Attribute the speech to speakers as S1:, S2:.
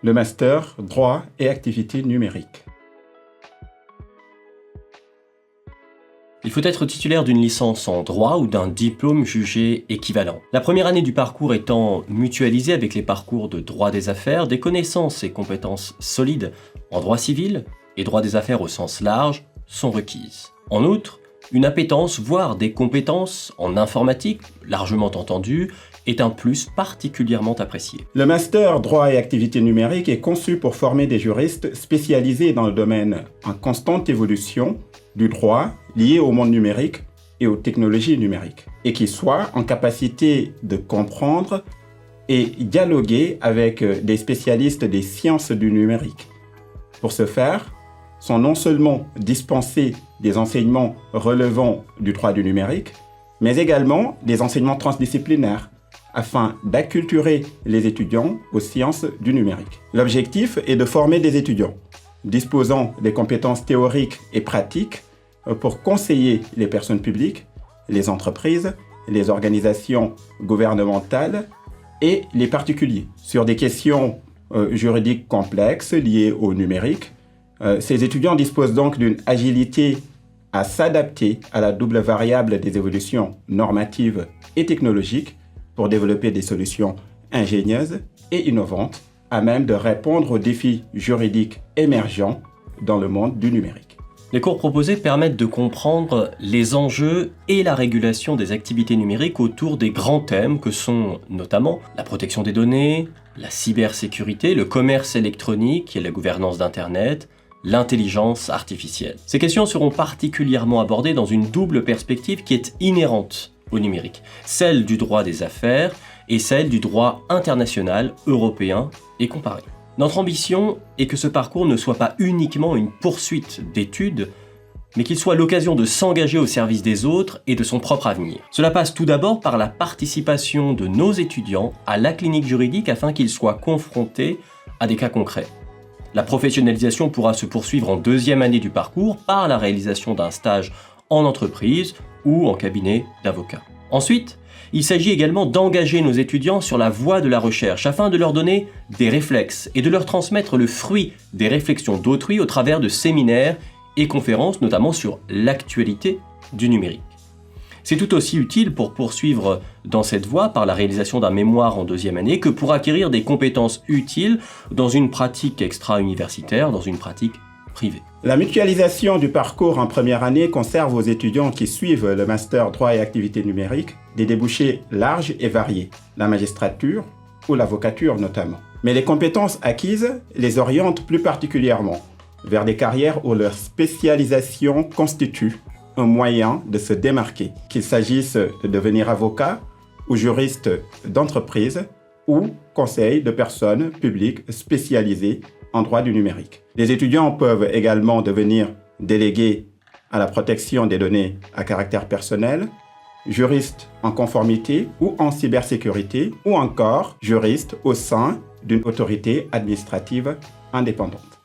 S1: le master droit et activités numériques.
S2: Il faut être titulaire d'une licence en droit ou d'un diplôme jugé équivalent. La première année du parcours étant mutualisée avec les parcours de droit des affaires, des connaissances et compétences solides en droit civil et droit des affaires au sens large sont requises. En outre, une appétence, voire des compétences en informatique, largement entendues, est un plus particulièrement apprécié.
S1: Le master droit et activités numériques est conçu pour former des juristes spécialisés dans le domaine en constante évolution du droit lié au monde numérique et aux technologies numériques, et qui soient en capacité de comprendre et dialoguer avec des spécialistes des sciences du numérique. Pour ce faire, sont non seulement dispensés des enseignements relevant du droit du numérique, mais également des enseignements transdisciplinaires, afin d'acculturer les étudiants aux sciences du numérique. L'objectif est de former des étudiants disposant des compétences théoriques et pratiques pour conseiller les personnes publiques, les entreprises, les organisations gouvernementales et les particuliers sur des questions juridiques complexes liées au numérique. Ces étudiants disposent donc d'une agilité à s'adapter à la double variable des évolutions normatives et technologiques pour développer des solutions ingénieuses et innovantes à même de répondre aux défis juridiques émergents dans le monde du numérique.
S2: Les cours proposés permettent de comprendre les enjeux et la régulation des activités numériques autour des grands thèmes que sont notamment la protection des données, la cybersécurité, le commerce électronique et la gouvernance d'Internet, l'intelligence artificielle. Ces questions seront particulièrement abordées dans une double perspective qui est inhérente au numérique, celle du droit des affaires et celle du droit international, européen et comparé. Notre ambition est que ce parcours ne soit pas uniquement une poursuite d'études, mais qu'il soit l'occasion de s'engager au service des autres et de son propre avenir. Cela passe tout d'abord par la participation de nos étudiants à la clinique juridique afin qu'ils soient confrontés à des cas concrets. La professionnalisation pourra se poursuivre en deuxième année du parcours par la réalisation d'un stage en entreprise ou en cabinet d'avocat. Ensuite, il s'agit également d'engager nos étudiants sur la voie de la recherche afin de leur donner des réflexes et de leur transmettre le fruit des réflexions d'autrui au travers de séminaires et conférences, notamment sur l'actualité du numérique. C'est tout aussi utile pour poursuivre dans cette voie par la réalisation d'un mémoire en deuxième année que pour acquérir des compétences utiles dans une pratique extra-universitaire, dans une pratique privée.
S1: La mutualisation du parcours en première année conserve aux étudiants qui suivent le master droit et activités numériques des débouchés larges et variés, la magistrature ou l'avocature notamment. Mais les compétences acquises les orientent plus particulièrement vers des carrières où leur spécialisation constitue un moyen de se démarquer, qu'il s'agisse de devenir avocat ou juriste d'entreprise ou conseil de personnes publiques spécialisées en droit du numérique. Les étudiants peuvent également devenir délégués à la protection des données à caractère personnel, juristes en conformité ou en cybersécurité, ou encore juristes au sein d'une autorité administrative indépendante.